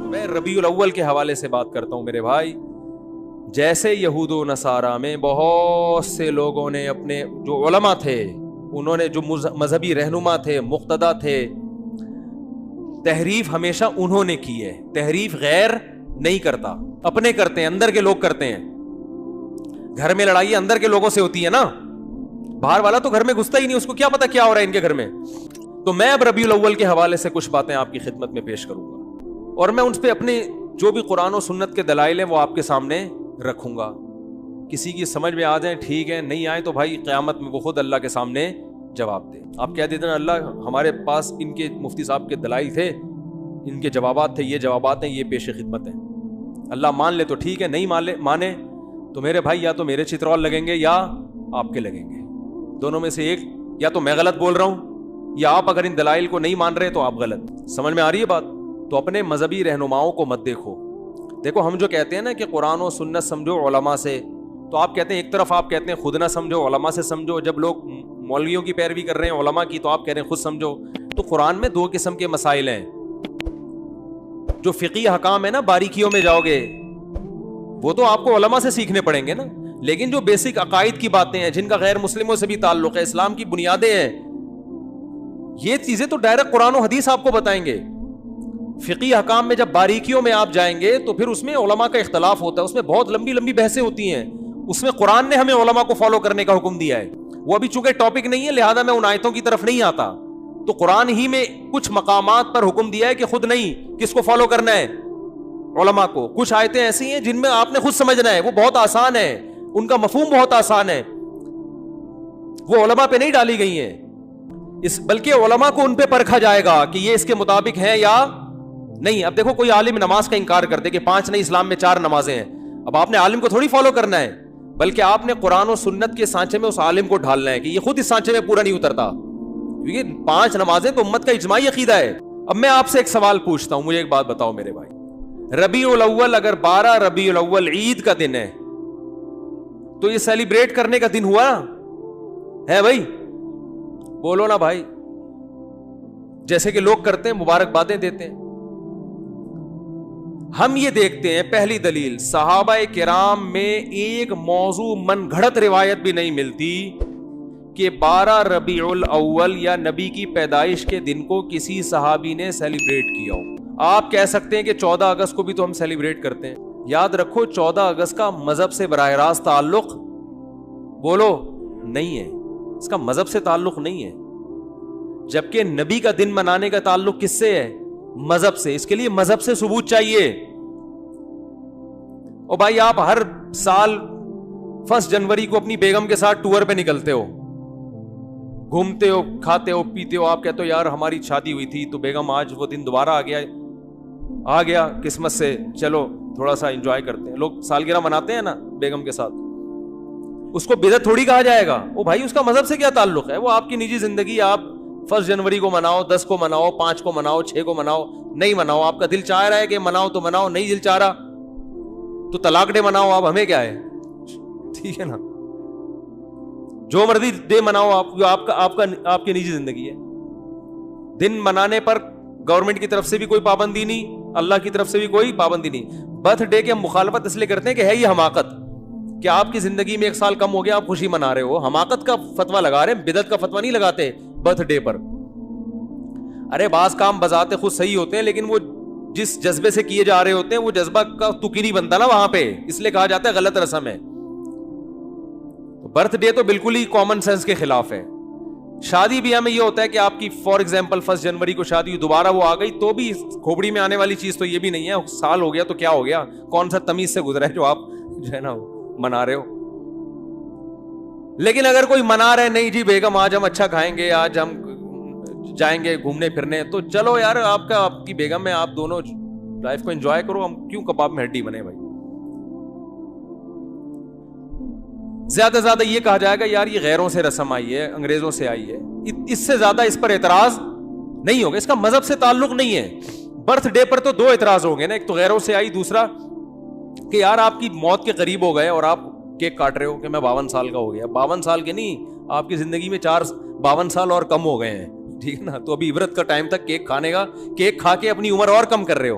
میں ربیع الاول کے حوالے سے بات کرتا ہوں میرے بھائی. جیسے یہود و نصارہ میں بہت سے لوگوں نے اپنے جو علماء تھے, انہوں نے جو مذہبی رہنما تھے, مقتدا تھے, تحریف ہمیشہ انہوں نے کی ہے. تحریف غیر نہیں کرتا, اپنے کرتے ہیں, اندر کے لوگ کرتے ہیں. گھر میں لڑائی اندر کے لوگوں سے ہوتی ہے نا, باہر والا تو گھر میں گھستا ہی نہیں, اس کو کیا پتا کیا ہو رہا ہے ان کے گھر میں. تو میں اب ربیع الاول کے حوالے سے کچھ باتیں آپ کی خدمت میں پیش کروں گا, اور میں ان پہ اپنے جو بھی قرآن و سنت کے دلائل ہیں وہ آپ کے سامنے رکھوں گا. کسی کی سمجھ میں آ جائیں ٹھیک ہے, نہیں آئے تو بھائی قیامت میں وہ خود اللہ کے سامنے جواب دے. آپ کہہ دیتے ہیں اللہ ہمارے پاس ان کے مفتی صاحب کے دلائل تھے, ان کے جوابات تھے, یہ جوابات ہیں, یہ پیش خدمت ہیں. اللہ مان لے تو ٹھیک ہے, نہیں مانے تو میرے بھائی یا تو میرے چترول لگیں گے یا آپ کے لگیں گے. دونوں میں سے ایک, یا تو میں غلط بول رہا ہوں یا آپ اگر ان دلائل کو نہیں مان رہے تو آپ غلط. سمجھ میں آ رہی ہے بات؟ تو اپنے مذہبی رہنماؤں کو مت دیکھو ہم جو کہتے ہیں نا کہ قرآن و سنت سمجھو علماء سے, تو آپ کہتے ہیں ایک طرف آپ کہتے ہیں خود نہ سمجھو علماء سے سمجھو. جب لوگ مولویوں کی پیروی کر رہے ہیں علماء کی, تو آپ کہہ رہے ہیں خود سمجھو. تو قرآن میں دو قسم کے مسائل ہیں. جو فقہی حکام ہے نا, باریکیوں میں جاؤ گے وہ تو آپ کو علماء سے سیکھنے پڑیں گے نا, لیکن جو بیسک عقائد کی باتیں ہیں جن کا غیر مسلموں سے بھی تعلق ہے, اسلام کی بنیادیں ہیں, یہ چیزیں تو ڈائریکٹ قرآن و حدیث آپ کو بتائیں گے. فقہی حکام میں جب باریکیوں میں آپ جائیں گے تو پھر اس میں علماء کا اختلاف ہوتا ہے, اس میں بہت لمبی لمبی بحثیں ہوتی ہیں. اس میں قرآن نے ہمیں علماء کو فالو کرنے کا حکم دیا ہے. وہ ابھی چونکہ ٹاپک نہیں ہے لہذا میں ان آیتوں کی طرف نہیں آتا. تو قرآن ہی میں کچھ مقامات پر حکم دیا ہے کہ خود نہیں, کس کو فالو کرنا ہے, علماء کو. کچھ آیتیں ایسی ہیں جن میں آپ نے خود سمجھنا ہے, وہ بہت آسان ہے, ان کا مفہوم بہت آسان ہے, وہ علماء پہ نہیں ڈالی گئی ہیں. بلکہ علماء کو ان پہ پرکھا جائے گا کہ یہ اس کے مطابق ہے یا نہیں. اب دیکھو کوئی عالم نماز کا انکار کر دے کہ 5 نہیں اسلام میں 4 نمازیں ہیں, اب آپ نے عالم کو تھوڑی فالو کرنا ہے, بلکہ آپ نے قرآن و سنت کے سانچے میں اس عالم کو ڈھالنا ہے کہ یہ خود اس سانچے میں پورا نہیں اترتا, کیونکہ 5 نمازیں تو امت کا اجماعی عقیدہ ہے. اب میں آپ سے ایک سوال پوچھتا ہوں, مجھے ایک بات بتاؤ میرے بھائی, ربیع الاول اگر 12 ربیع الاول عید کا دن ہے تو یہ سیلیبریٹ کرنے کا دن ہوا ہے بھائی؟ بولو نا بھائی, جیسے کہ لوگ کرتے ہیں, مبارکبادیں دیتے ہیں. ہم یہ دیکھتے ہیں, پہلی دلیل, صحابہ کرام میں ایک موضوع من گھڑت روایت بھی نہیں ملتی کہ 12 ربیع الاول یا نبی کی پیدائش کے دن کو کسی صحابی نے سیلیبریٹ کیا ہو. آپ کہہ سکتے ہیں کہ 14 اگست کو بھی تو ہم سیلیبریٹ کرتے ہیں. یاد رکھو 14 اگست کا مذہب سے براہ راست تعلق, بولو, نہیں ہے. اس کا مذہب سے تعلق نہیں ہے, جبکہ نبی کا دن منانے کا تعلق کس سے ہے؟ مذہب سے. اس کے لیے مذہب سے ثبوت چاہیے. اور بھائی آپ ہر سال 1 جنوری کو اپنی بیگم کے ساتھ ٹور پہ نکلتے ہو, گھومتے ہو, کھاتے ہو, پیتے ہو, آپ کہتے ہو یار ہماری شادی ہوئی تھی تو بیگم آج وہ دن دوبارہ آ گیا قسمت سے, چلو تھوڑا سا انجوائے کرتے ہیں. لوگ سالگرہ مناتے ہیں نا بیگم کے ساتھ, اس کو بدعت تھوڑی کہا جائے گا. وہ بھائی اس کا مذہب سے کیا تعلق ہے؟ وہ آپ کی نجی زندگی, آپ 1 جنوری کو مناؤ, 10 کو مناؤ, 5 کو مناؤ, 6 کو مناؤ, نہیں مناؤ, آپ کا دل چاہ رہا ہے کہ مناؤ تو مناؤ, نہیں دل چاہ رہا تو طلاق ڈے مناؤ, آپ ہمیں کیا ہے, ٹھیک ہے نا, جو مرضی ڈے مناؤ, آپ کی نجی زندگی ہے. دن منانے پر گورنمنٹ کی طرف سے بھی کوئی پابندی نہیں, اللہ کی طرف سے بھی کوئی پابندی نہیں. برتھ ڈے کے ہم مخالفت اس لیے کرتے ہیں کہ ہے یہ حماقت, کہ آپ کی زندگی میں 1 سال کم ہو گیا, آپ خوشی منا رہے ہو, حماقت کا فتویٰ لگا رہے ہیں, بدعت کا فتویٰ نہیں لگاتے برتھ ڈے پر. ارے بعض کام بذات خود صحیح ہوتے ہیں, لیکن وہ جس جذبے سے کیے جا رہے ہوتے ہیں وہ جذبہ کا تکی نہیں بنتا نا وہاں پہ, اس لیے کہا جاتا ہے غلط رسم ہے. برتھ ڈے تو بالکل ہی کامن سینس کے خلاف ہے. شادی بیاہ میں یہ ہوتا ہے کہ آپ کی فار ایگزامپل 1 جنوری کو شادی ہوئی, دوبارہ وہ آ گئی تو بھی کھوپڑی میں آنے والی چیز تو یہ بھی نہیں ہے, سال ہو گیا تو کیا ہو گیا, کون سا تمیز سے گزرا ہے جو آپ جو ہے نا منا رہے ہو. لیکن اگر کوئی منا رہے نہیں جی بیگم آج ہم اچھا کھائیں گے, آج ہم جائیں گے گھومنے پھرنے, تو چلو یار آپ کی بیگم ہے, آپ دونوں لائف کو انجوائے کرو, ہم کیوں کباب میں ہڈی بنے بھائی. زیادہ سے زیادہ یہ کہا جائے گا یار یہ غیروں سے رسم آئی ہے, انگریزوں سے آئی ہے, اس سے زیادہ اس پر اعتراض نہیں ہوگا. اس کا مذہب سے تعلق نہیں ہے. برتھ ڈے پر تو 2 اعتراض ہوں گے نا, ایک تو غیروں سے آئی, دوسرا کہ یار آپ کی موت کے قریب ہو گئے اور آپ کیک کاٹ رہے ہو کہ میں 52 سال کا ہو گیا. 52 سال کے نہیں, آپ کی زندگی میں 52 سال اور کم ہو گئے ہیں, ٹھیک ہے نا. تو ابھی عبرت کا ٹائم تک کیک کھانے کا, کیک کھا کے اپنی عمر اور کم کر رہے ہو.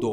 2।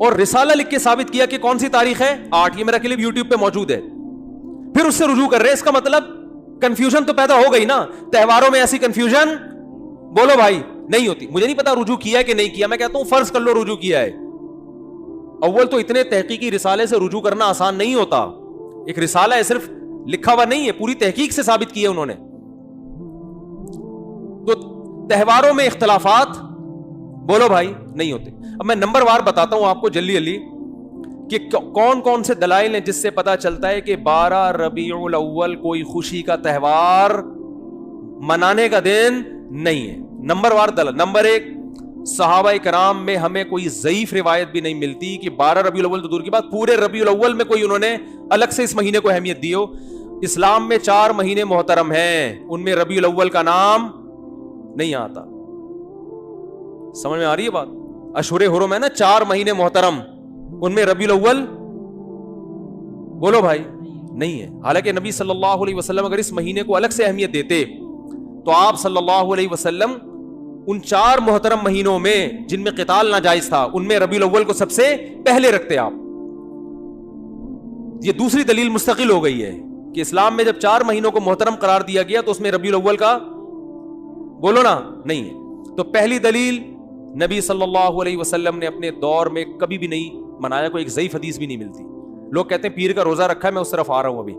اور رسالہ لکھ کے ثابت کیا کہ کون سی تاریخ ہے 8. یہ میرا کلپ یوٹیوب پہ موجود ہے. پھر اس سے رجوع کر رہے. اس کا مطلب کنفیوژن تو پیدا ہو گئی نا. تہواروں میں ایسی کنفیوژن بولو بھائی نہیں ہوتی. مجھے نہیں پتا رجوع کیا ہے کہ نہیں کیا, میں کہتا ہوں فرض کر لو رجوع کیا ہے. اول تو اتنے تحقیقی رسالے سے رجوع کرنا آسان نہیں ہوتا. ایک رسالہ ہے, صرف لکھا ہوا نہیں ہے, پوری تحقیق سے ثابت کی ہے انہوں نے. تو تہواروں میں اختلافات بولو بھائی نہیں ہوتے. اب میں نمبر وار بتاتا ہوں آپ کو جلدی جلدی کہ کون کون سے دلائل ہیں جس سے پتا چلتا ہے کہ 12 ربیع الاول کوئی خوشی کا تہوار منانے کا دن نہیں ہے. نمبر وار دلائل. نمبر 1, صحابہ کرام میں ہمیں کوئی ضعیف روایت بھی نہیں ملتی کہ 12 ربیع الاول تو دور کی بات, پورے ربیع الاول میں کوئی انہوں نے الگ سے اس مہینے کو اہمیت دی ہو. اسلام میں 4 مہینے محترم ہیں, ان میں ربیع الاول کا نام نہیں آتا. سمجھ میں آ رہی ہے بات؟ اشہر حرم ہے نا 4 مہینے محترم, ان میں ربیع الاول بولو بھائی نہیں ہے. حالانکہ نبی صلی اللہ علیہ وسلم اگر اس مہینے کو الگ سے اہمیت دیتے تو آپ صلی اللہ علیہ وسلم ان 4 محترم مہینوں میں جن میں قتال ناجائز تھا ان میں ربیع الاول کو سب سے پہلے رکھتے آپ. یہ دوسری دلیل مستقل ہو گئی ہے کہ اسلام میں جب 4 مہینوں کو محترم قرار دیا گیا تو اس میں ربیع الاول کا بولو نا نہیں ہے. تو پہلی دلیل, نبی صلی اللہ علیہ وسلم نے اپنے دور میں کبھی بھی نہیں منایا, کوئی ایک ضعیف حدیث بھی نہیں ملتی. لوگ کہتے ہیں پیر کا روزہ رکھا ہے, میں اس طرف آ رہا ہوں ابھی.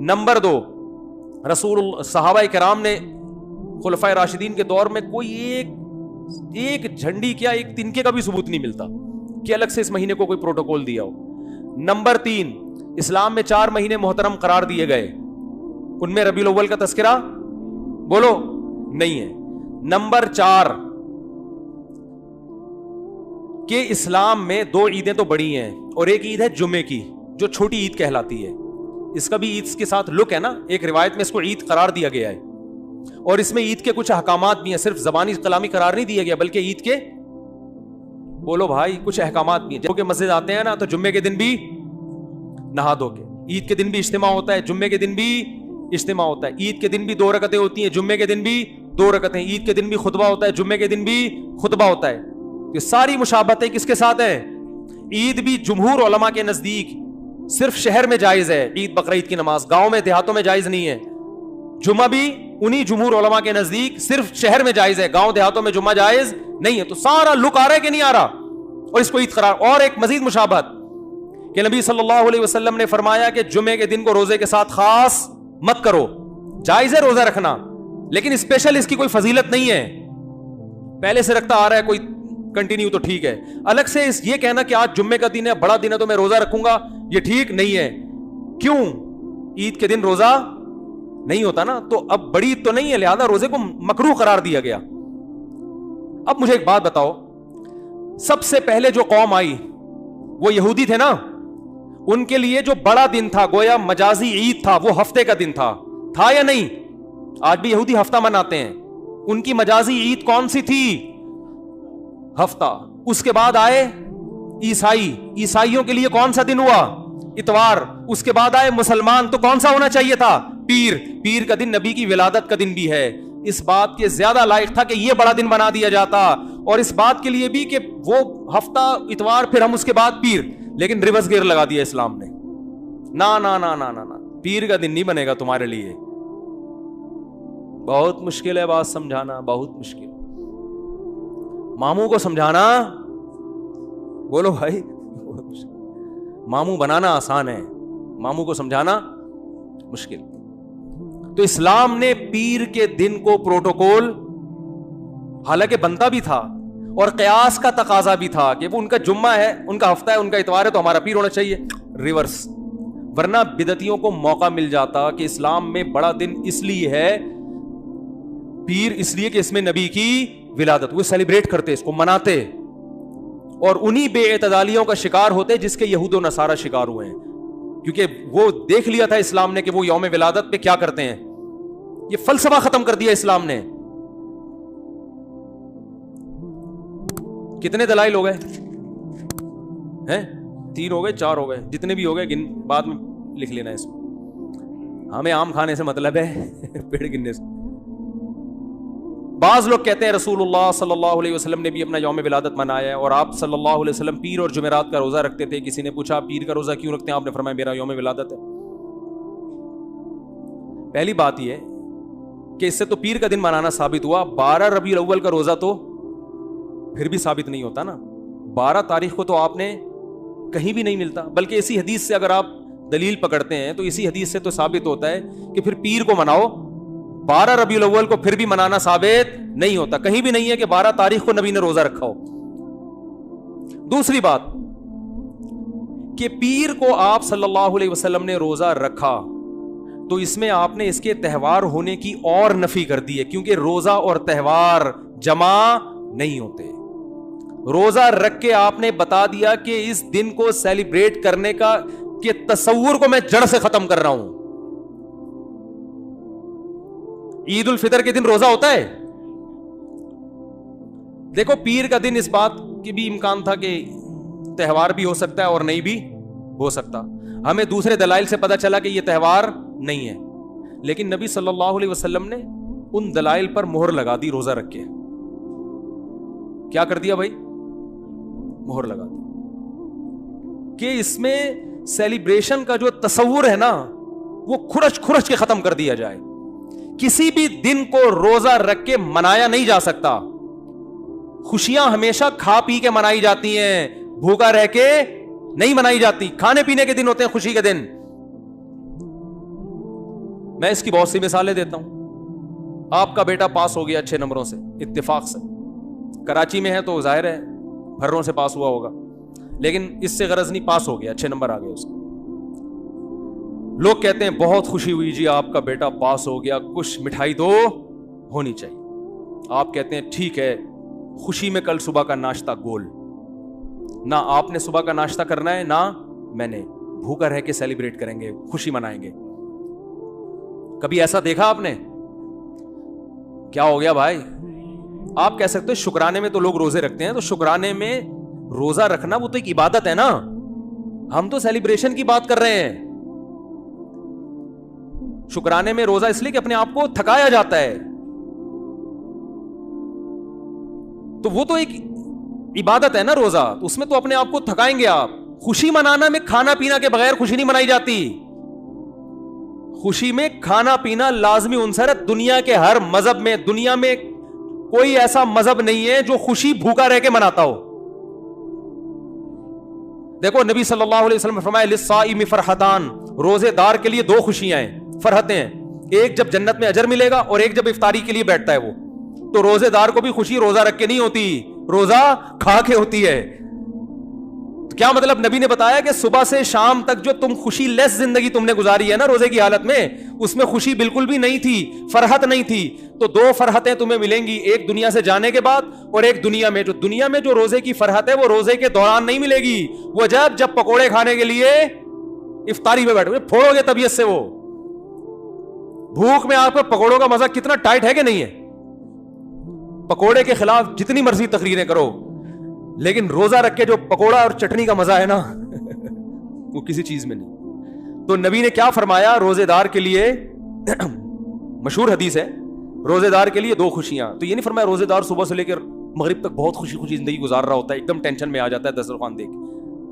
نمبر 2, صحابہ کرام نے خلفائے راشدین کے دور میں کوئی ایک جھنڈی کیا ایک تنکے کا بھی ثبوت نہیں ملتا کہ الگ سے اس مہینے کو کوئی پروٹوکول دیا ہو. نمبر 3, اسلام میں 4 مہینے محترم قرار دیے گئے, ان میں ربیع الاول کا تذکرہ بولو نہیں ہے. نمبر 4 کہ اسلام میں 2 عیدیں تو بڑی ہیں اور ایک عید ہے جمعے کی جو چھوٹی عید کہلاتی ہے. اس کا بھی عید کے ساتھ لک ہے نا, ایک روایت میں اس کو عید قرار دیا گیا ہے اور اس میں عید کے کچھ احکامات بھی ہیں, صرف زبانی کلامی قرار نہیں دیا گیا بلکہ عید کے بولو بھائی کچھ احکامات بھی ہیں. جو کہ مسجد آتے ہیں نا تو جمعے کے دن بھی نہا دھو کے, عید کے دن بھی اجتماع ہوتا ہے, جمعے کے دن بھی اجتماع ہوتا ہے, عید کے دن بھی 2 رکعتیں ہوتی ہیں, جمعے کے دن بھی 2 رکعتیں, عید کے دن بھی خطبہ ہوتا ہے, جمعے کے دن بھی خطبہ ہوتا ہے. یہ ساری مشابہتیں کس کے ساتھ ہیں؟ عید بھی جمہور علماء کے نزدیک صرف شہر میں جائز ہے, عید بقرعید کی نماز گاؤں میں دیہاتوں میں جائز نہیں ہے. جمعہ بھی انہی جمہور علماء کے نزدیک صرف شہر میں جائز ہے, گاؤں دیہاتوں میں جمعہ جائز نہیں ہے. تو سارا لک آ رہا ہے کہ نہیں آ رہا, اور اس کو عید قرار. اور ایک مزید مشابہت کہ نبی صلی اللہ علیہ وسلم نے فرمایا کہ جمعے کے دن کو روزے کے ساتھ خاص مت کرو. جائز ہے روزہ رکھنا لیکن اسپیشل اس کی کوئی فضیلت نہیں ہے, پہلے سے رکھتا آ رہا ہے کوئی کنٹینیو تو ٹھیک ہے. الگ سے یہ کہنا کہ آج جمعے کا دن ہے بڑا دن ہے تو میں روزہ رکھوں گا, یہ ٹھیک نہیں ہے. کیوں؟ عید کے دن روزہ نہیں ہوتا نا, تو اب بڑی عید تو نہیں ہے لہذا روزے کو مکروہ قرار دیا گیا. اب مجھے ایک بات بتاؤ, سب سے پہلے جو قوم آئی وہ یہودی تھے نا, ان کے لیے جو بڑا دن تھا گویا مجازی عید تھا, وہ ہفتے کا دن تھا یا نہیں؟ آج بھی یہودی ہفتہ مناتے ہیں, ان کی مجازی عید کون سی تھی؟ ہفتہ. اس کے بعد آئے عیسائیوں کے لیے کون سا دن ہوا؟ اتوار. اس کے بعد آئے مسلمان, تو کون سا ہونا چاہیے تھا؟ پیر کا دن نبی کی ولادت کا دن بھی ہے. اس بات کے زیادہ لائق تھا کہ یہ بڑا دن بنا دیا جاتا, اور اس بات کے لیے بھی کہ وہ ہفتہ اتوار پھر ہم اس کے بعد پیر. لیکن ریورس گیئر لگا دیا اسلام نے, نا نا نا نا نا, پیر کا دن نہیں بنے گا تمہارے لیے. بہت مشکل ہے بات سمجھانا, بہت مشکل. ماموں کو سمجھانا بولو بھائی بہت مشکل. ماموں بنانا آسان ہے, ماموں کو سمجھانا مشکل. تو اسلام نے پیر کے دن کو پروٹوکول حالانکہ بنتا بھی تھا اور قیاس کا تقاضا بھی تھا کہ وہ ان کا جمعہ ہے, ان کا ہفتہ ہے, ان کا اتوار ہے تو ہمارا پیر ہونا چاہیے, ریورس. ورنہ بدعتیوں کو موقع مل جاتا کہ اسلام میں بڑا دن اس لیے ہے پیر, اس لیے کہ اس میں نبی کی ولادت, وہ سیلیبریٹ کرتے, اس کو مناتے, اور انہی بے اعتدالیوں کا شکار ہوتے جس کے یہود و نصارہ شکار ہوئے ہیں, کیونکہ وہ دیکھ لیا تھا اسلام نے کہ وہ یوم ولادت پہ کیا کرتے ہیں. یہ فلسفہ ختم کر دیا اسلام نے. کتنے دلائل ہو گئے ہیں؟ 3 ہو گئے, 4 ہو گئے, جتنے بھی ہو گئے بعد میں لکھ لینا. اس ہمیں آم کھانے سے مطلب ہے پیڑ گننے سے. بعض لوگ کہتے ہیں رسول اللہ صلی اللہ علیہ وسلم نے بھی اپنا یوم ولادت منایا ہے اور آپ صلی اللہ علیہ وسلم پیر اور جمعرات کا روزہ رکھتے تھے. کسی نے پوچھا پیر کا روزہ کیوں رکھتے ہیں؟ آپ نے فرمایا میرا یوم ولادت ہے. پہلی بات یہ ہے کہ اس سے تو پیر کا دن منانا ثابت ہوا. 12 ربیع الاول کا روزہ تو پھر بھی ثابت نہیں ہوتا نا. 12 تاریخ کو تو آپ نے کہیں بھی نہیں ملتا, بلکہ اسی حدیث سے اگر آپ دلیل پکڑتے ہیں تو اسی حدیث سے تو ثابت ہوتا ہے کہ پھر پیر کو مناؤ. 12 ربیع الاول کو پھر بھی منانا ثابت نہیں ہوتا. کہیں بھی نہیں ہے کہ 12 تاریخ کو نبی نے روزہ رکھا ہو. دوسری بات کہ پیر کو آپ صلی اللہ علیہ وسلم نے روزہ رکھا تو اس میں آپ نے اس کے تہوار ہونے کی اور نفی کر دی ہے, کیونکہ روزہ اور تہوار جمع نہیں ہوتے. روزہ رکھ کے آپ نے بتا دیا کہ اس دن کو سیلیبریٹ کرنے کا کہ تصور کو میں جڑ سے ختم کر رہا ہوں. عید الفطر کے دن روزہ ہوتا ہے. دیکھو پیر کا دن اس بات کی بھی امکان تھا کہ تہوار بھی ہو سکتا ہے اور نہیں بھی ہو سکتا. ہمیں دوسرے دلائل سے پتا چلا کہ یہ تہوار نہیں ہے, لیکن نبی صلی اللہ علیہ وسلم نے ان دلائل پر مہر لگا دی روزہ رکھ کے. کیا کر دیا بھائی؟ مہر لگا دی کہ اس میں سیلیبریشن کا جو تصور ہے نا وہ کھرچ کھرچ کے ختم کر دیا جائے. کسی بھی دن کو روزہ رکھ کے منایا نہیں جا سکتا. خوشیاں ہمیشہ کھا پی کے منائی جاتی ہیں, بھوکا رہ کے نہیں منائی جاتی. کھانے پینے کے دن ہوتے ہیں خوشی کے دن. میں اس کی بہت سی مثالیں دیتا ہوں. آپ کا بیٹا پاس ہو گیا اچھے نمبروں سے, اتفاق سے. کراچی میں ہے تو ظاہر ہے بھروں سے پاس ہوا ہوگا, لیکن اس سے غرض نہیں, پاس ہو گیا, اچھے نمبر آ گئے اس کو. لوگ کہتے ہیں بہت خوشی ہوئی جی آپ کا بیٹا پاس ہو گیا, کچھ مٹھائی تو ہونی چاہیے. آپ کہتے ہیں ٹھیک ہے, خوشی میں کل صبح کا ناشتہ گول. نہ آپ نے صبح کا ناشتہ کرنا ہے نہ میں نے, بھوکا رہ کے سیلیبریٹ کریں گے, خوشی منائیں گے. کبھی ایسا دیکھا آپ نے؟ کیا ہو گیا بھائی؟ آپ کہہ سکتے ہیں شکرانے میں تو لوگ روزے رکھتے ہیں, تو شکرانے میں روزہ رکھنا وہ تو ایک عبادت ہے نا. ہم تو سیلیبریشن کی بات کر رہے ہیں. شکرانے میں روزہ اس لیے کہ اپنے آپ کو تھکایا جاتا ہے, تو وہ تو ایک عبادت ہے نا روزہ, اس میں تو اپنے آپ کو تھکائیں گے آپ. خوشی منانا میں کھانا پینا کے بغیر خوشی نہیں منائی جاتی. خوشی میں کھانا پینا لازمی عنصر ہے. دنیا کے ہر مذہب میں, دنیا میں کوئی ایسا مذہب نہیں ہے جو خوشی بھوکا رہ کے مناتا ہو. دیکھو نبی صلی اللہ علیہ وسلم نے فرمایا للصائم فرحتان, روزے دار کے لیے 2 خوشیاں ہیں, فرحتیں ہیں. ایک جب جنت میں اجر ملے گا اور ایک جب افطاری کے لیے بیٹھتا ہے وہ. تو روزے دار کو بھی خوشی روزہ رکھ کے نہیں ہوتی, روزہ کھا کے ہوتی ہے. تو کیا مطلب؟ نبی نے بتایا کہ صبح سے شام تک جو تم خوشی لیس زندگی تم نے گزاری ہے نا روزے کی حالت میں, اس میں خوشی بالکل بھی نہیں تھی, فرحت نہیں تھی. تو 2 فرحتیں تمہیں ملیں گی, ایک دنیا سے جانے کے بعد اور ایک دنیا میں. جو دنیا میں جو روزے کی فرحت ہے وہ روزے کے دوران نہیں ملے گی, وہ جب پکوڑے کھانے کے لیے افطاری میں بیٹھو گے, پھوڑو گے طبیعت سے. وہ بھوک میں آپ کو پکوڑوں کا مزہ کتنا ٹائٹ ہے کہ نہیں ہے. پکوڑے کے خلاف جتنی مرضی تقریریں کرو, لیکن روزہ رکھ کے جو پکوڑا اور چٹنی کا مزہ ہے نا وہ کسی چیز میں نہیں. تو نبی نے کیا فرمایا روزے دار کے لیے؟ مشہور حدیث ہے, روزے دار کے لیے 2 خوشیاں. تو یہ نہیں فرمایا روزے دار صبح سے لے کر مغرب تک بہت خوشی خوشی زندگی گزار رہا ہوتا ہے, ایک دم ٹینشن میں آ جاتا ہے دسترخوان دیکھ.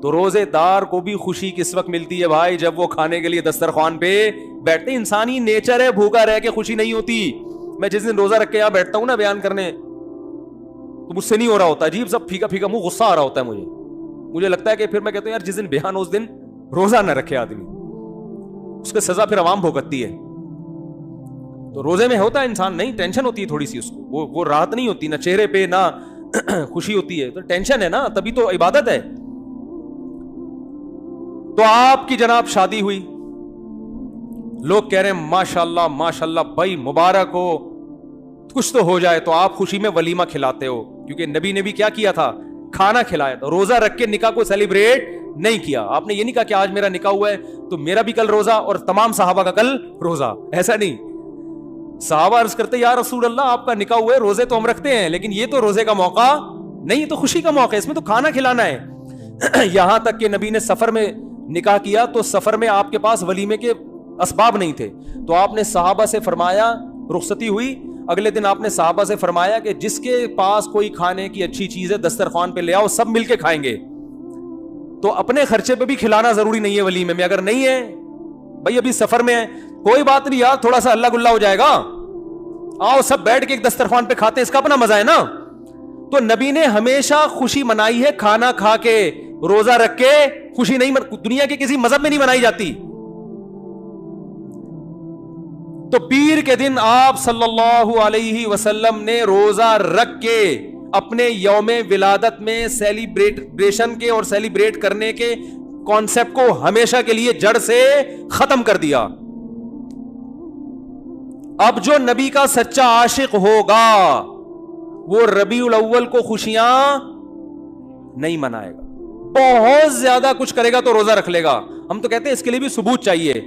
تو روزے دار کو بھی خوشی کس وقت ملتی ہے بھائی؟ جب وہ کھانے کے لیے دسترخوان پہ بیٹھتے. انسانی نیچر ہے, بھوکا رہ کے خوشی نہیں ہوتی. میں جس دن روزہ رکھ کے یہاں بیٹھتا ہوں نا بیان کرنے, تو مجھ سے نہیں ہو رہا ہوتا, عجیب سا پھیکا پھیکا منہ, غصہ آ رہا ہوتا ہے مجھے لگتا ہے کہ پھر میں کہتا ہوں یار جس دن بیان ہو اس دن روزہ نہ رکھے آدمی, اس کی سزا پھر عوام بھگتتی ہے. تو روزے میں ہوتا ہے انسان نہیں, ٹینشن ہوتی ہے تھوڑی سی اس کو, وہ راحت نہیں ہوتی, نہ چہرے پہ نہ خوشی ہوتی ہے, تو ٹینشن ہے نا, تبھی تو عبادت ہے. تو آپ کی جناب شادی ہوئی, لوگ کہہ رہے ہیں ماشاءاللہ ماشاءاللہ بھائی مبارک ہو, کچھ تو ہو جائے. تو آپ خوشی میں ولیمہ کھلاتے ہو, کیونکہ نبی نے بھی کیا کیا تھا؟ کھانا کھلایا تھا. روزہ رکھ کے نکاح کو سیلیبریٹ نہیں کیا. آپ نے یہ نہیں کہا کہ آج میرا نکاح ہوا ہے تو میرا بھی کل روزہ اور تمام صحابہ کا کل روزہ, ایسا نہیں. صحابہ عرض کرتے یا رسول اللہ آپ کا نکاح ہوا ہے, روزے تو ہم رکھتے ہیں لیکن یہ تو روزے کا موقع نہیں, تو خوشی کا موقع ہے, اس میں تو کھانا کھلانا ہے. یہاں تک کہ نبی نے سفر میں نکاح کیا تو سفر میں آپ کے پاس ولیمے کے اسباب نہیں تھے, تو آپ نے صحابہ سے فرمایا, رخصتی ہوئی, اگلے دن آپ نے صحابہ سے فرمایا کہ جس کے پاس کوئی کھانے کی اچھی چیز ہے دسترخوان پہ لے آؤ, سب مل کے کھائیں گے. تو اپنے خرچے پہ بھی کھلانا ضروری نہیں ہے ولیمے میں. اگر نہیں ہے بھائی ابھی سفر میں ہے, کوئی بات نہیں یار, تھوڑا سا اللہ گلا ہو جائے گا, آؤ سب بیٹھ کے ایک دسترخوان پہ کھاتے ہیں, اس کا اپنا مزہ ہے نا. تو نبی نے ہمیشہ خوشی منائی ہے کھانا کھا کے, روزہ رکھ کے خوشی نہیں دنیا کے کسی مذہب میں نہیں منائی جاتی. تو پیر کے دن آپ صلی اللہ علیہ وسلم نے روزہ رکھ کے اپنے یوم ولادت میں سیلیبریشن کے اور سیلیبریٹ کرنے کے کانسیپٹ کو ہمیشہ کے لیے جڑ سے ختم کر دیا. اب جو نبی کا سچا عاشق ہوگا وہ ربیع الاول کو خوشیاں نہیں منائے گا, بہت زیادہ کچھ کرے گا تو روزہ رکھ لے گا. ہم تو کہتے ہیں اس کے لیے بھی ثبوت چاہیے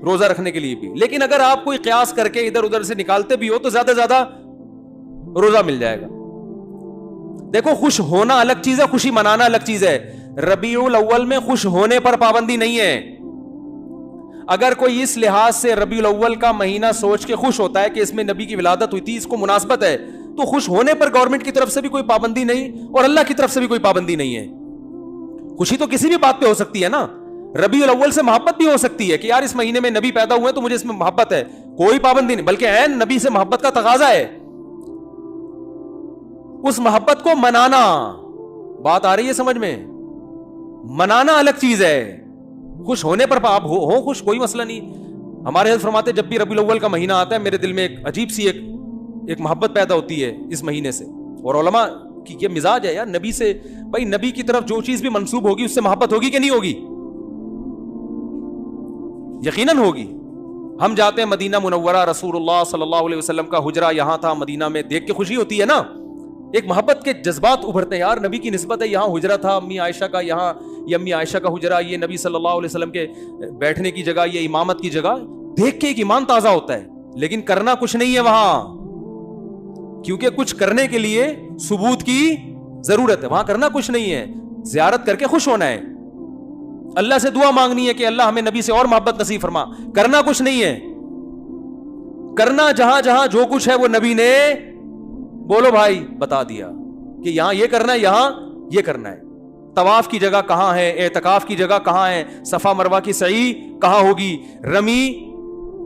روزہ رکھنے کے لیے بھی, لیکن اگر آپ کوئی قیاس کر کے ادھر ادھر سے نکالتے بھی ہو تو زیادہ زیادہ روزہ مل جائے گا. دیکھو خوش ہونا الگ چیز ہے, خوشی منانا الگ چیز ہے. ربیع الاول میں خوش ہونے پر پابندی نہیں ہے. اگر کوئی اس لحاظ سے ربیع الاول کا مہینہ سوچ کے خوش ہوتا ہے کہ اس میں نبی کی ولادت ہوئی تھی, اس کو مناسبت ہے, تو خوش ہونے پر گورنمنٹ کی طرف سے بھی کوئی پابندی نہیں اور اللہ کی طرف سے بھی کوئی پابندی نہیں ہے. خوشی تو کسی بھی بات پہ ہو سکتی ہے نا. ربیع الاول سے محبت بھی ہو سکتی ہے کہ یار اس مہینے میں نبی پیدا ہوئے تو مجھے اس میں محبت ہے, کوئی پابندی نہیں, بلکہ عین نبی سے محبت کا تقاضا ہے. اس محبت کو منانا, بات آ رہی ہے سمجھ میں, منانا الگ چیز ہے. خوش ہونے پر آپ ہو خوش, کوئی مسئلہ نہیں. ہمارے حضرت فرماتے جب بھی ربیع الاول کا مہینہ آتا ہے میرے دل میں ایک عجیب سی ایک محبت پیدا ہوتی ہے اس مہینے سے. اور علماء کی یہ مزاج ہے یار, نبی سے بھائی نبی کی طرف جو چیز بھی منسوب ہوگی اس سے محبت ہوگی کہ نہیں ہوگی؟ یقیناً ہوگی. ہم جاتے ہیں مدینہ منورہ, رسول اللہ صلی اللہ علیہ وسلم کا حجرہ یہاں تھا مدینہ میں, دیکھ کے خوشی ہوتی ہے نا, ایک محبت کے جذبات ابھرتے ہیں, یار نبی کی نسبت ہے, یہاں حجرہ تھا امی عائشہ کا, یہاں یہ امی عائشہ کا حجرہ, یہ نبی صلی اللہ علیہ وسلم کے بیٹھنے کی جگہ, یہ امامت کی جگہ, دیکھ کے ایک ایمان تازہ ہوتا ہے. لیکن کرنا کچھ نہیں ہے وہاں, کیونکہ کچھ کرنے کے لیے ثبوت کی ضرورت ہے. وہاں کرنا کچھ نہیں ہے, زیارت کر کے خوش ہونا ہے, اللہ سے دعا مانگنی ہے کہ اللہ ہمیں نبی سے اور محبت نصیب فرما. کرنا کچھ نہیں ہے, کرنا جہاں جہاں جو کچھ ہے وہ نبی نے بولو بھائی بتا دیا کہ یہاں یہ کرنا ہے, یہاں یہ کرنا ہے. طواف کی جگہ کہاں ہے, اعتکاف کی جگہ کہاں ہے, صفا مروہ کی سعی کہاں ہوگی, رمی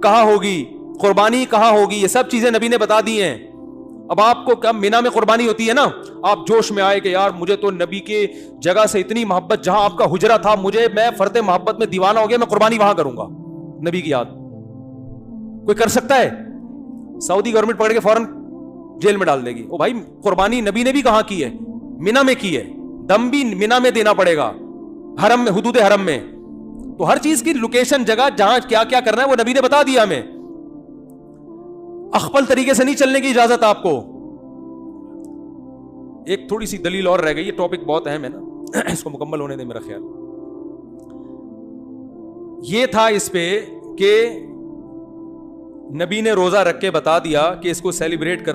کہاں ہوگی, قربانی کہاں ہوگی, یہ سب چیزیں نبی نے بتا دی ہیں. اب آپ کو کیا مینا میں قربانی ہوتی ہے نا, آپ جوش میں آئے کہ یار مجھے تو نبی کے جگہ سے اتنی محبت, جہاں آپ کا حجرہ تھا, میں فرد محبت میں دیوانہ ہو گیا, میں قربانی وہاں کروں گا نبی کی یاد. کوئی کر سکتا ہے؟ سعودی گورنمنٹ پکڑ کے فوراً جیل میں ڈال دے گی. او بھائی قربانی نبی نے بھی کہاں کی ہے؟ مینا میں کی ہے, دم بھی مینا میں دینا پڑے گا, حرم میں, حدود حرم میں. تو ہر چیز کی لوکیشن, جگہ جہاں کیا کیا کرنا ہے وہ نبی نے بتا دیا ہمیں. اخپل طریقے سے نہیں چلنے کی اجازت آپ کو. ایک تھوڑی سی دلیل اور رہ گئی, یہ ٹاپک بہت اہم ہے نا, اس کو مکمل ہونے دیں میرا خیال. یہ تھا اس پہ کہ نبی نے روزہ رکھ کے بتا دیا کہ اس کو سیلیبریٹ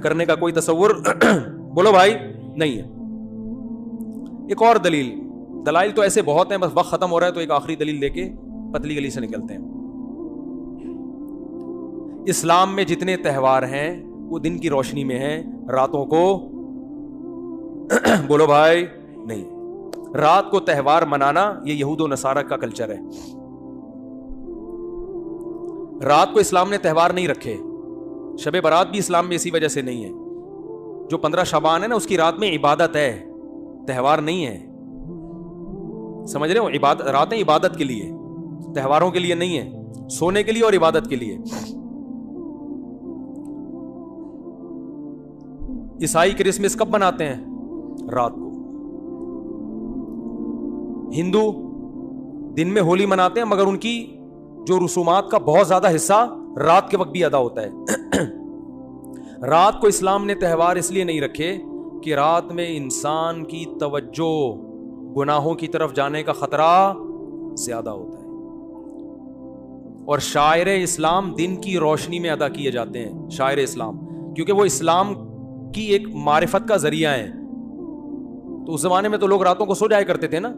کرنے کا کوئی تصور بولو بھائی نہیں ہے. ایک اور دلائل تو ایسے بہت ہیں, بس وقت ختم ہو رہا ہے تو ایک آخری دلیل لے کے پتلی گلی سے نکلتے ہیں. اسلام میں جتنے تہوار ہیں وہ دن کی روشنی میں ہیں, راتوں کو بولو بھائی نہیں. رات کو تہوار منانا یہ یہود و نصارہ کا کلچر ہے. رات کو اسلام نے تہوار نہیں رکھے. شب برات بھی اسلام میں اسی وجہ سے نہیں ہے. جو 15 شعبان ہے نا اس کی رات میں عبادت ہے, تہوار نہیں ہے. سمجھ رہے ہو, راتیں عبادت کے لیے, تہواروں کے لیے نہیں ہے, سونے کے لیے اور عبادت کے لیے. عیسائی کرسمس کب مناتے ہیں؟ رات کو. ہندو دن میں ہولی مناتے ہیں, مگر ان کی جو رسومات کا بہت زیادہ حصہ رات کے وقت بھی ادا ہوتا ہے. رات کو اسلام نے تہوار اس لیے نہیں رکھے کہ رات میں انسان کی توجہ گناہوں کی طرف جانے کا خطرہ زیادہ ہوتا ہے. اور شاعر اسلام دن کی روشنی میں ادا کیے جاتے ہیں, شاعر اسلام, کیونکہ وہ اسلام کی ایک معرفت کا ذریعہ ہے. تو اس زمانے میں تو لوگ راتوں کو سو جایا کرتے تھے نا,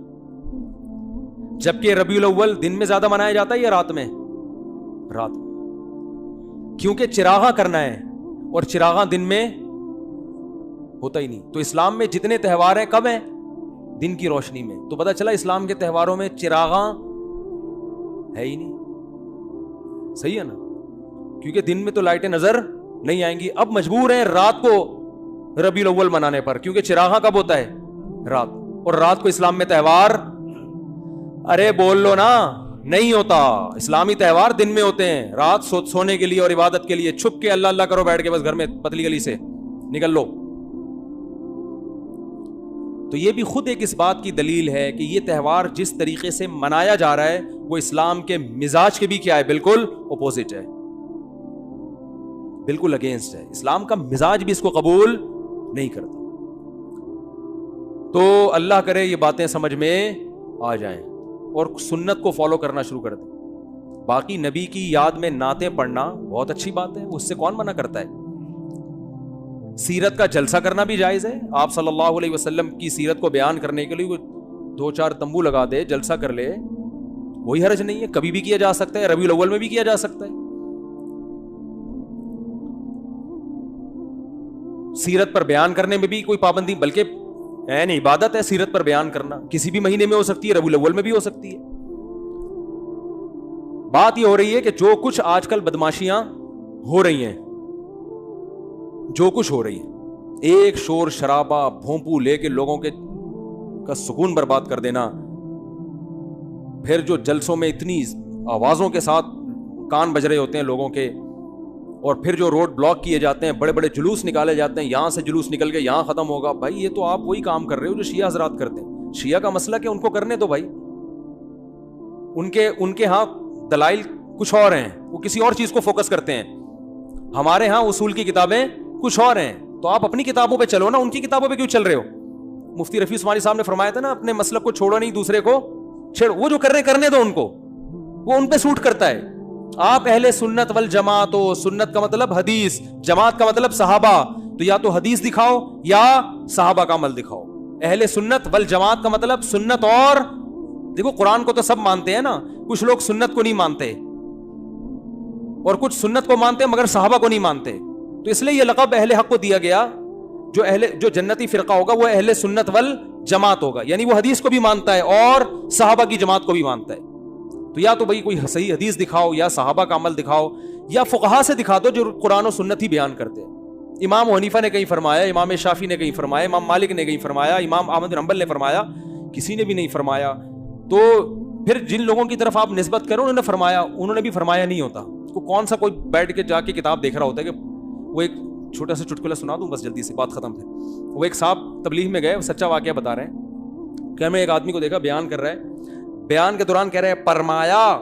جبکہ ربیع الاول دن میں زیادہ منایا جاتا ہے یا رات میں؟ رات میں. کیونکہ چراغاں کرنا ہے اور چراغاں دن میں ہوتا ہی نہیں. تو اسلام میں جتنے تہوار ہیں کب ہیں؟ دن کی روشنی میں. تو پتہ چلا اسلام کے تہواروں میں چراغاں ہے ہی نہیں. صحیح ہے نا, کیونکہ دن میں تو لائٹیں نظر نہیں آئیں گی. اب مجبور ہیں رات کو ربیع الاول منانے پر, کیونکہ چراغاں کب ہوتا ہے؟ رات. اور رات کو اسلام میں تہوار, ارے بول لو نا, نہیں ہوتا. اسلامی تہوار دن میں ہوتے ہیں, رات سونے کے لیے اور عبادت کے لیے. چھپ کے اللہ اللہ کرو بیٹھ کے بس گھر میں پتلی گلی سے نکل لو. تو یہ بھی خود ایک اس بات کی دلیل ہے کہ یہ تہوار جس طریقے سے منایا جا رہا ہے وہ اسلام کے مزاج کے بھی کیا ہے؟ بالکل اپوزٹ ہے, بالکل اگینسٹ ہے. اسلام کا مزاج بھی اس کو قبول نہیں کرتا. تو اللہ کرے یہ باتیں سمجھ میں آ جائیں اور سنت کو فالو کرنا شروع کر دیں. باقی نبی کی یاد میں نعتیں پڑھنا بہت اچھی بات ہے, اس سے کون منع کرتا ہے. سیرت کا جلسہ کرنا بھی جائز ہے. آپ صلی اللہ علیہ وسلم کی سیرت کو بیان کرنے کے لیے 2-4 تمبو لگا دے, جلسہ کر لے, کوئی حرج نہیں ہے. کبھی بھی کیا جا سکتا ہے, ربیع الاول میں بھی کیا جا سکتا ہے. سیرت پر بیان کرنے میں بھی کوئی پابندی, بلکہ عین عبادت ہے سیرت پر بیان کرنا. کسی بھی مہینے میں ہو سکتی ہے, ربیع الاول میں بھی ہو سکتی ہے. بات یہ ہو رہی ہے کہ جو کچھ آج کل بدماشیاں ہو رہی ہیں, جو کچھ ہو رہی ہے, ایک شور شرابہ بھونپو لے کے لوگوں کے کا سکون برباد کر دینا, پھر جو جلسوں میں اتنی آوازوں کے ساتھ کان بج رہے ہوتے ہیں لوگوں کے, اور پھر جو روڈ بلاک کیے جاتے ہیں, بڑے بڑے جلوس نکالے جاتے ہیں, یہاں سے جلوس نکل کے یہاں ختم ہوگا. بھائی یہ تو آپ وہی کام کر رہے ہو جو شیعہ حضرات کرتے ہیں. شیعہ کا مسئلہ کہ ان کو کرنے دو بھائی, ان کے ہاں دلائل کچھ اور ہیں, وہ کسی اور چیز کو فوکس کرتے ہیں. ہمارے ہاں اصول کی کتابیں کچھ اور ہیں. تو آپ اپنی کتابوں پہ چلو نا, ان کی کتابوں پہ کیوں چل رہے ہو؟ مفتی رفیع عثمانی صاحب نے فرمایا تھا نا, اپنے مسلک کو چھوڑو نہیں, دوسرے کو چھیڑو. وہ جو کر رہے کرنے دو ان کو, وہ ان پہ سوٹ کرتا ہے. آپ اہل سنت والجماعت ہو, سنت کا مطلب حدیث, جماعت کا مطلب صحابہ, تو یا تو حدیث دکھاؤ یا صحابہ کا عمل دکھاؤ. اہل سنت والجماعت کا مطلب سنت, اور دیکھو قرآن کو تو سب مانتے ہیں نا, کچھ لوگ سنت کو نہیں مانتے اور کچھ سنت کو مانتے ہیں مگر صحابہ کو نہیں مانتے. تو اس لیے یہ لقب اہل حق کو دیا گیا. جو جنتی فرقہ ہوگا وہ اہل سنت والجماعت ہوگا, یعنی وہ حدیث کو بھی مانتا ہے اور صحابہ کی جماعت کو بھی مانتا ہے. تو یا تو بھائی کوئی صحیح حدیث دکھاؤ, یا صحابہ کا عمل دکھاؤ, یا فقہا سے دکھا دو جو قرآن و سنت ہی بیان کرتے ہیں. امام حنیفہ نے کہیں فرمایا, امام شافعی نے کہیں فرمایا, امام مالک نے کہیں فرمایا, امام احمد بن حنبل نے فرمایا, کسی نے بھی نہیں فرمایا. تو پھر جن لوگوں کی طرف آپ نسبت کرو, انہوں نے فرمایا, انہوں نے بھی فرمایا نہیں ہوتا. کون سا کوئی بیٹھ کے جا کے کتاب دیکھ رہا ہوتا ہے کہ وہ ایک چھوٹا سا چٹکلا سنا دوں بس جلدی سے بات ختم ہے. وہ ایک صاحب تبلیغ میں گئے, وہ سچا واقعہ بتا رہے ہیں کہ میں ایک آدمی کو دیکھا بیان کر رہا ہے, بیان کے دوران کہہ رہے ہیں فرمایا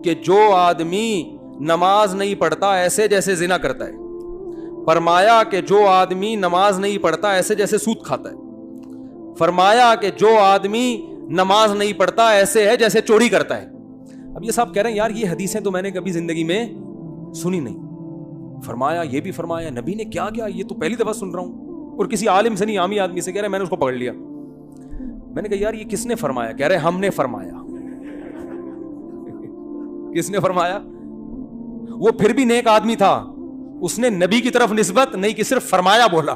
کہ جو آدمی نماز نہیں پڑھتا ایسے جیسے زنا کرتا ہے. فرمایا کہ جو آدمی نماز نہیں پڑھتا ایسے جیسے سود کھاتا ہے. فرمایا کہ جو آدمی نماز نہیں پڑھتا ایسے ہے جیسے چوری کرتا ہے. اب یہ صاحب کہہ رہے ہیں یار یہ حدیثیں تو میں نے کبھی زندگی میں سنی نہیں. فرمایا یہ بھی فرمایا نبی نے کیا کیا, یہ تو پہلی دفعہ سن رہا ہوں. اور کسی عالم سے نہیں, عامی آدمی سے. کہہ رہے میں نے اس کو پکڑ لیا. میں نے کہا یار یہ کس نے فرمایا؟ کہہ رہے ہم نے فرمایا. کس نے فرمایا؟ وہ پھر بھی نیک آدمی تھا, اس نے نبی کی طرف نسبت نہیں کی, صرف فرمایا بولا,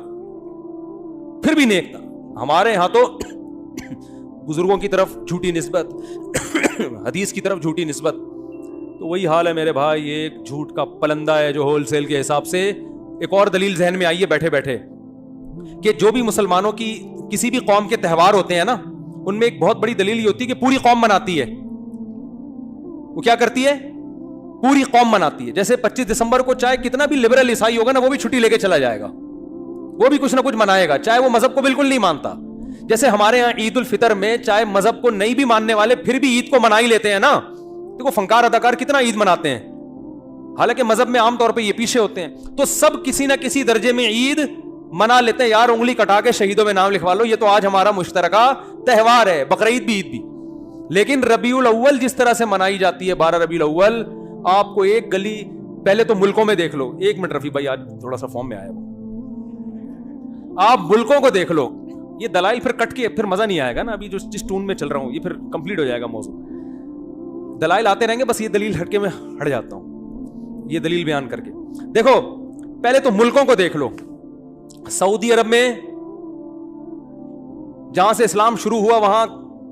پھر بھی نیک تھا. ہمارے ہاں تو بزرگوں کی طرف جھوٹی نسبت, حدیث کی طرف جھوٹی نسبت. تو وہی حال ہے میرے بھائی, یہ ایک جھوٹ کا پلندہ ہے جو ہول سیل کے حساب سے. ایک اور دلیل ذہن میں آئی ہے بیٹھے بیٹھے کہ جو بھی مسلمانوں کی کسی بھی قوم کے تہوار ہوتے ہیں نا, ان میں ایک بہت بڑی دلیل یہ ہوتی ہے کہ پوری قوم مناتی ہے. وہ کیا کرتی ہے؟ پوری قوم مناتی ہے. جیسے 25 دسمبر کو چاہے کتنا بھی لبرل عیسائی ہوگا نا, وہ بھی چھٹی لے کے چلا جائے گا, وہ بھی کچھ نہ کچھ منائے گا, چاہے وہ مذہب کو بالکل نہیں مانتا. جیسے ہمارے ہاں عید الفطر میں چاہے مذہب کو نہیں بھی ماننے والے پھر بھی عید کو منا ہی لیتے ہیں نا. دیکھو فنکار اداکار کتنا عید مناتے ہیں, حالانکہ مذہب میں عام طور پہ یہ پیچھے ہوتے ہیں. تو سب کسی نہ کسی درجے میں عید منا لیتے ہیں. یار انگلی کٹا کے شہیدوں میں نام لکھوا لو, یہ تو آج ہمارا مشترکہ تہوار ہے, بقرعید بھی عید بھی. لیکن ربیع الاول جس طرح سے منائی جاتی ہے, 12 ربیع الاول, آپ کو ایک گلی پہلے تو ملکوں میں دیکھ لو. ایک منٹ رفیع بھائی, آج تھوڑا سا فارم میں آیا وہ, آپ ملکوں کو دیکھ لو. یہ دلائل پھر کٹ کے پھر مزہ نہیں آئے گا نا. ابھی جو جس ٹون میں چل رہا ہوں یہ پھر کمپلیٹ ہو جائے گا موضوع. دلائل آتے رہیں گے, بس یہ دلیل ہٹ کے میں ہٹ جاتا ہوں. یہ دلیل بیان کر کے دیکھو. پہلے تو ملکوں کو دیکھ لو. سعودی عرب میں جہاں سے اسلام شروع ہوا وہاں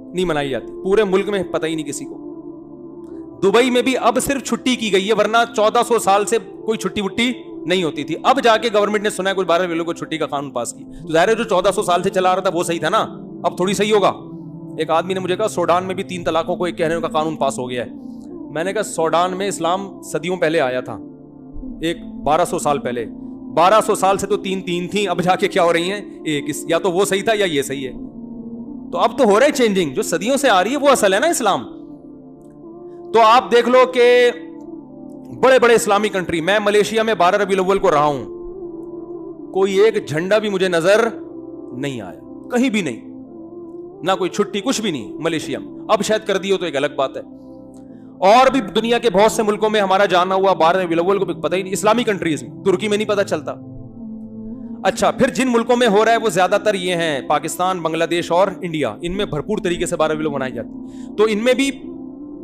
نہیں منائی جاتی, پورے ملک میں پتہ ہی نہیں کسی کو. دبئی میں بھی اب صرف چھٹی کی گئی ہے, ورنہ 1400 سال سے کوئی چھٹی وٹی نہیں ہوتی تھی. اب جا کے گورنمنٹ نے سنا ہے کچھ 12 ربیع کو چھٹی کا قانون پاس کی, تو ظاہر ہے جو 1400 سال سے چلا رہا تھا وہ صحیح تھا نا, اب تھوڑی صحیح ہوگا. ایک آدمی نے مجھے کہا سوڈان میں بھی 3 طلاقوں کو ایک کہنے کا قانون پاس ہو گیا ہے. میں نے کہا سوڈان میں اسلام صدیوں پہلے آیا تھا, ایک 1200 سال پہلے. 1200 سال سے تو 3 تھیں, اب جا کے کیا ہو رہی ہیں ایک. یا تو وہ صحیح تھا یا یہ صحیح ہے. تو اب تو ہو رہا ہے چینجنگ, جو صدیوں سے آ رہی ہے وہ اصل ہے نا اسلام. تو آپ دیکھ لو کہ بڑے بڑے اسلامی کنٹری, میں ملیشیا میں 12 ربیع الاول کو رہا ہوں, کوئی ایک جھنڈا بھی مجھے نظر نہیں آیا, کہیں بھی نہیں, نہ کوئی چھٹی, کچھ بھی نہیں ملیشیا میں. اب شاید کر دی ہو تو ایک الگ بات ہے. اور بھی دنیا کے بہت سے ملکوں میں ہمارا جانا ہوا 12 ربیع الاول کو بھی پتہ ہی نہیں, اسلامی کنٹریز میں, ترکی میں نہیں پتہ چلتا. اچھا, پھر جن ملکوں میں ہو رہا ہے وہ زیادہ تر یہ ہیں پاکستان, بنگلہ دیش اور انڈیا, ان میں بھرپور طریقے سے 12 ربیع الاول منائی جاتی. تو ان میں بھی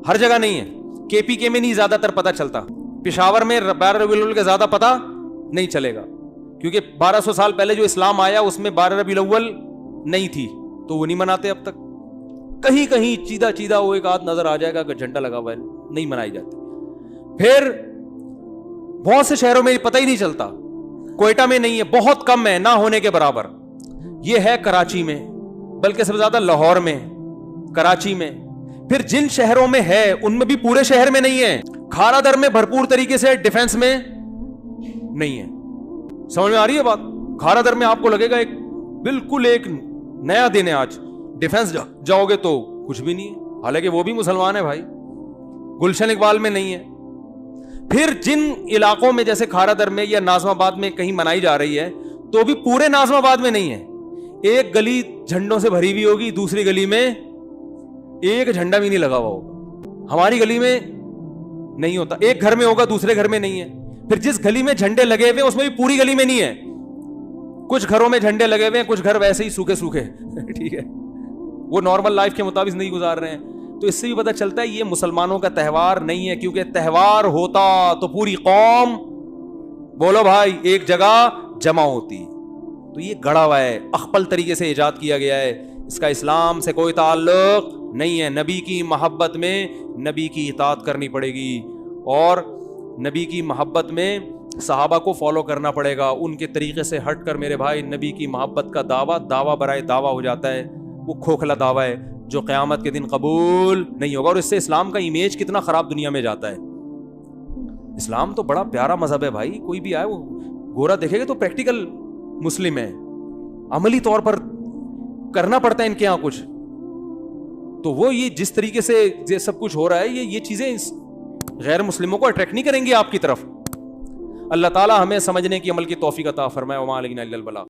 ہر جگہ نہیں ہے, کے پی کے میں نہیں زیادہ تر پتہ چلتا, پشاور میں 12 ربیع الاول کا زیادہ پتہ نہیں چلے گا, کیونکہ 1200 سال پہلے جو اسلام آیا اس میں 12 ربیع الاول نہیں تھی, تو وہ نہیں مناتے اب تک. کہیں کہیں چیدہ وہ ایک آدھ نظر آ جائے گا کہ جھنڈا لگا ہوا ہے, نہیں منائی جاتی. پھر بہت سے شہروں میں پتہ ہی نہیں چلتا, کوئٹہ میں نہیں ہے, بہت کم ہے, نہ ہونے کے برابر. یہ ہے کراچی میں, بلکہ سب سے زیادہ لاہور میں, کراچی میں. پھر جن شہروں میں ہے ان میں بھی پورے شہر میں نہیں ہے. کھارا در میں بھرپور طریقے سے ڈیفنس میں نہیں ہے. سمجھ میں آ رہی ہے بات؟ کھارا در میں آپ کو لگے گا ایک بالکل ایک نیا دن ہے آج, ڈیفنس جاؤ گے تو کچھ بھی نہیں ہے, حالانکہ وہ بھی مسلمان ہے بھائی. گلشن اقبال میں نہیں ہے. پھر جن علاقوں میں جیسے کھارا در میں یا ناظم آباد میں کہیں منائی جا رہی ہے تو بھی پورے ناظم آباد میں نہیں ہے. ایک گلی جھنڈوں سے بھری ہوئی ہوگی, دوسری گلی میں ایک جھنڈا بھی نہیں لگا ہوا ہوگا. ہماری گلی میں نہیں ہوتا, ایک گھر میں ہوگا دوسرے گھر میں نہیں ہے. پھر جس گلی میں جھنڈے لگے ہوئے اس میں بھی پوری گلی میں نہیں ہے, کچھ گھروں میں جھنڈے لگے ہوئے ہیں, کچھ گھر ویسے ہی سوکھے ٹھیک ہے, وہ نارمل لائف کے مطابق نہیں گزار رہے ہیں. تو اس سے بھی پتہ چلتا ہے یہ مسلمانوں کا تہوار نہیں ہے, کیونکہ تہوار ہوتا تو پوری قوم بولو بھائی ایک جگہ جمع ہوتی. تو یہ گڑا ہوا ہے, اخپل طریقے سے ایجاد کیا گیا ہے, اس کا اسلام سے کوئی تعلق نہیں ہے. نبی کی محبت میں نبی کی اطاعت کرنی پڑے گی, اور نبی کی محبت میں صحابہ کو فالو کرنا پڑے گا. ان کے طریقے سے ہٹ کر میرے بھائی نبی کی محبت کا دعویٰ برائے دعویٰ ہو جاتا ہے, وہ کھوکھلا دعویٰ ہے جو قیامت کے دن قبول نہیں ہوگا. اور اس سے اسلام کا امیج کتنا خراب دنیا میں جاتا ہے. اسلام تو بڑا پیارا مذہب ہے بھائی, کوئی بھی آئے وہ گورا دیکھے گا تو پریکٹیکل مسلم ہے, عملی طور پر کرنا پڑتا ہے ان کے یہاں کچھ. تو وہ یہ جس طریقے سے یہ سب کچھ ہو رہا ہے, یہ چیزیں غیر مسلموں کو اٹریکٹ نہیں کریں گی آپ کی طرف. اللہ تعالی ہمیں سمجھنے کی عمل کی توفیق عطا فرمائے. وما علینا الا البلاغ.